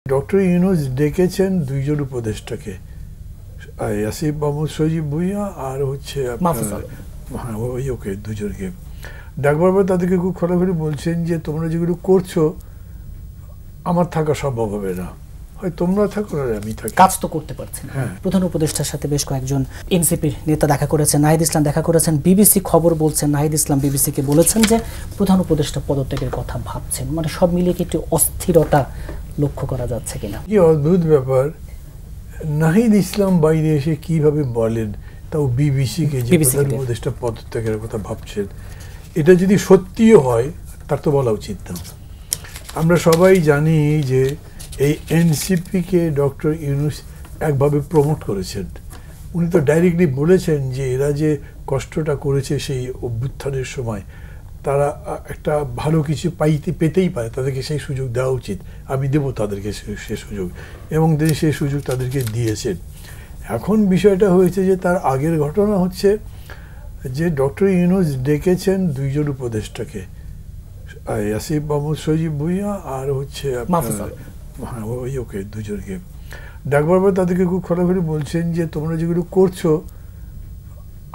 Doctor Yunus ডেকেছেন দুইজন উপদেষ্টাকে, আসিফ মাহমুদ সজীব ভুঁইয়া আর হচ্ছে ওকে দুজনকে ডাকবার পর তাদেরকে খুব খোলাখুলি বলছেন যে তোমরা যেগুলো করছো আমার থাকা সম্ভব হবে না, হয় তোমরা থাকো না আমি থাকি, কাজ তো করতে পারছেন। প্রধান উপদেষ্টার সাথে বেশ কয়েকজন এনসিপির নেতা দেখা করেছেন, নাহিদ ইসলাম দেখা করেছেন। বিবিসি খবর বলছেন নাহিদ ইসলাম বিবিসিকে বলেছেন যে প্রধান উপদেষ্টা পদত্যাগের কথা ভাবছেন। মানে সব মিলিয়ে কি একটু অস্থিরতা লক্ষ্য করা যাচ্ছে কিনা? কি অদ্ভুত ব্যাপার, নাহিদ ইসলাম বাইরে এসে কিভাবে বলেন, তাও বিবিসিকে যে প্রধান উপদেষ্টা পদত্যাগের কথা ভাবছেন, এটা যদি সত্যিও হয় তার তো বলা উচিত না। আমরা সবাই জানি যে এই এনসিপিকে ডক্টর ইউনূস একভাবে প্রমোট করেছেন। উনি তো ডাইরেক্টলি বলেছেন যে এরা যে কষ্টটা করেছে সেই অভ্যুত্থানের সময়, তারা একটা ভালো কিছু পেতেই পারে, তাদেরকে সেই সুযোগ দেওয়া উচিত, আমি দেব তাদেরকে সে সুযোগ, এবং তিনি সেই সুযোগ তাদেরকে দিয়েছেন। এখন বিষয়টা হয়েছে যে তার আগের ঘটনা হচ্ছে যে ডক্টর ইউনূস ডেকেছেন দুইজন উপদেষ্টাকে, আসিফ মাহমুদ সজীব ভুঁইয়া আর হচ্ছে ওকে দুজনকে ডাকবার পর তাদেরকে খুব খোলাখুলি বলছেন যে তোমরা যেগুলো করছো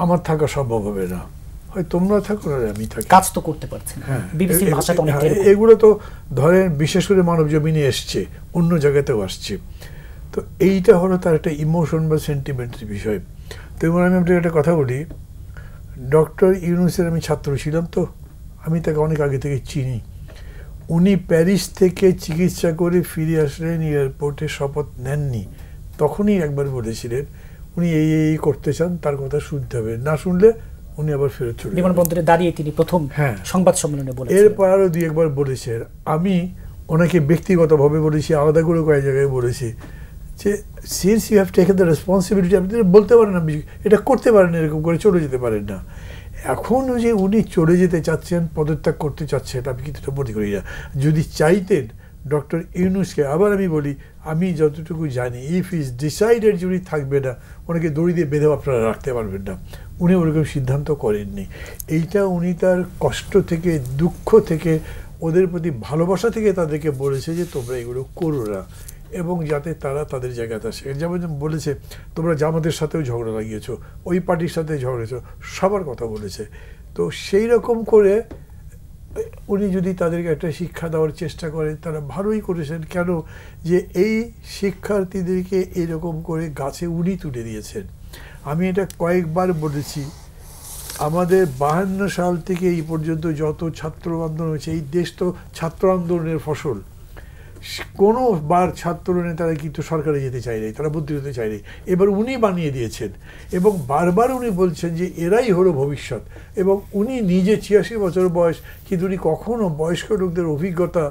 আমার থাকা সম্ভব হবে না, হয় তোমরা থাকো না আমি থাকি, কাজ তো করতে পারছেন। বিবিসির ভাষাটা অনেক এগুলো তো ধরেন বিশেষ করে মানব জমিনে এসছে, অন্য জায়গাতেও আসছে। তো এইটা হলো তার একটা ইমোশন বা সেন্টিমেন্টের বিষয়। তো এবার আমি আপনাকে একটা কথা বলি, ডক্টর ইউনূসের আমি ছাত্র ছিলাম, তো আমি তাকে অনেক আগে থেকে চিনি। উনি প্যারিস থেকে চিকিৎসা করে ফিরে আসলেন, এয়ারপোর্টে শপথ নেননি, তখনই একবার বলেছিলেন উনি এই করতে চান, তার কথা শুনতে হবে, না শুনলে উনি আবার ফেরত চলে বিমানবন্দরে দাঁড়িয়ে তিনি প্রথম সংবাদ সম্মেলনে বলেছেন। এরপর আরও দুই একবার বলেছেন। আমি ওনাকে ব্যক্তিগতভাবে বলেছি, আলাদা করে কয়েক জায়গায় বলেছি যে since you have taken the responsibility, আপনি বলতে পারেন না এটা করতে পারেন, এরকম করে চলে যেতে পারেন না। এখন যে উনি চলে যেতে চাচ্ছেন, পদত্যাগ করতে চাচ্ছেন, আমি কিছুটা মনে করি না। যদি চাইতেন ডক্টর ইউনূসকে, আবার আমি বলি, আমি যতটুকু জানি, ইফ ইজ ডিসাইডেড যে উনি থাকবে না, ওনাকে দড়ি দিয়ে বেঁধেও আপনারা রাখতে পারবেন না। উনি ওরকম সিদ্ধান্ত করেননি। এইটা উনি তার কষ্ট থেকে, দুঃখ থেকে, ওদের প্রতি ভালোবাসা থেকে তাদেরকে বলেছে যে তোমরা এগুলো করো না, এবং যাতে তারা তাদের জায়গাতে আসে। যেমন বলেছে তোমরা জামাতের সাথেও ঝগড়া লাগিয়েছো, ওই পার্টির সাথে ঝগড়েছো, সবার কথা বলেছে। তো সেই রকম করে উনি যদি তাদেরকে একটা শিক্ষা দেওয়ার চেষ্টা করেন, তারা ভালোই করেছেন। কেন যে এই শিক্ষার্থীদেরকে এরকম করে গাছে উনি তুলে দিয়েছেন। আমি এটা কয়েকবার বলেছি, আমাদের 52 সাল থেকে এই পর্যন্ত যত ছাত্র আন্দোলন হয়েছে, এই দেশ তো ছাত্র আন্দোলনের ফসল। কোনোবার ছাত্র নেতারা কিন্তু সরকারে যেতে চায়নি, তারা মন্ত্রী হতে চায়নি, এবার উনি বানিয়ে দিয়েছেন। এবং বারবার উনি বলছেন যে এরাই হলো ভবিষ্যৎ। এবং উনি নিজে 86 বছর বয়স, কিন্তু উনি কখনো বয়স্ক লোকদের অভিজ্ঞতা,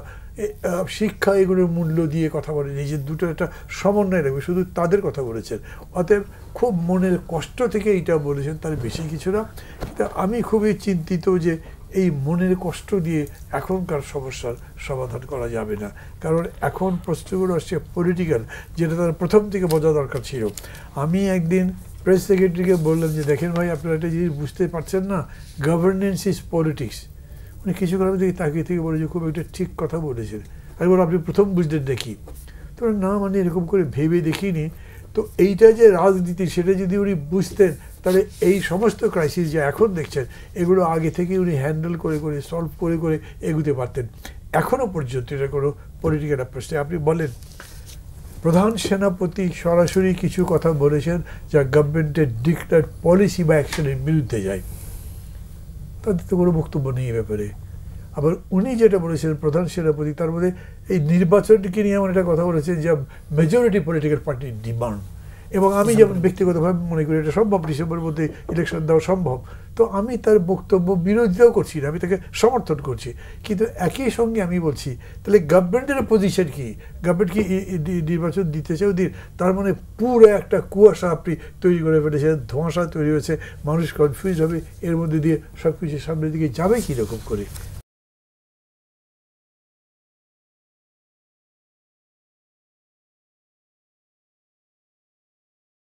শিক্ষা, এগুলোর মূল্য দিয়ে কথা বলেন, নিজের দুটো একটা সমন্বয় রাখবে, শুধু তাদের কথা বলেছেন। অতএব খুব মনের কষ্ট থেকে এইটা বলেছেন, তার বেশি কিছু না। কিন্তু আমি খুবই চিন্তিত যে এই মনের কষ্ট দিয়ে এখনকার সমস্যার সমাধান করা যাবে না। কারণ এখন প্রশ্নগুলো আসছে পলিটিক্যাল, যেটা তার প্রথম থেকে বোঝা দরকার ছিল। আমি একদিন প্রেস সেক্রেটারিকে বললাম যে দেখেন ভাই, আপনারা একটা জিনিস বুঝতে পারছেন না, গভর্নেন্স ইজ পলিটিক্স। উনি কিছুক্ষণ আমি তাকিয়ে থেকে বলে যে খুব একটা ঠিক কথা বলেছেন। আমি বললাম আপনি প্রথম বুঝলেন দেখি? তো না, মানে এরকম করে ভেবে দেখিনি। তো এইটা যে রাজনীতি, সেটা যদি উনি বুঝতেন, তাহলে এই সমস্ত ক্রাইসিস যে এখন দেখছেন, এগুলো আগে থেকে উনি হ্যান্ডেল করে করে, সলভ করে করে এগুতে পারতেন। এখনও পর্যন্ত এটা কোনো পলিটিক্যাল অ্যাপ্রোচ নেই। আপনি বলেন, প্রধান সেনাপতি সরাসরি কিছু কথা বলেছেন যা গভর্নমেন্টের ডিক্লেয়ার্ড পলিসি বা অ্যাকশনের বিরুদ্ধে যায়, তাদের তো কোনো বক্তব্য নেই এ ব্যাপারে। আবার উনি যেটা বলেছেন প্রধান সেনাপতি, তার মধ্যে এই নির্বাচনকে নিয়ে এমন একটা কথা বলেছেন যে মেজরিটি পলিটিক্যাল পার্টির ডিমান্ড। এবং আমি যেমন ব্যক্তিগতভাবে মনে করি এটা সম্ভব, ডিসেম্বরের মধ্যে ইলেকশন দেওয়া সম্ভব। তো আমি তার বক্তব্য বিরোধিতাও করছি না, আমি তাকে সমর্থন করছি। কিন্তু একই সঙ্গে আমি বলছি, তাহলে গভর্নমেন্টের পজিশন কি? গভর্নমেন্ট কি নির্বাচন দিতে চাও দিন, তার মানে পুরো একটা কুয়াশা আপনি তৈরি করে ফেলেছেন, ধোঁয়াশা তৈরি হয়েছে, মানুষ কনফিউজ হবে, এর মধ্যে দিয়ে সব কিছু সামনের দিকে যাবে কীরকম করে?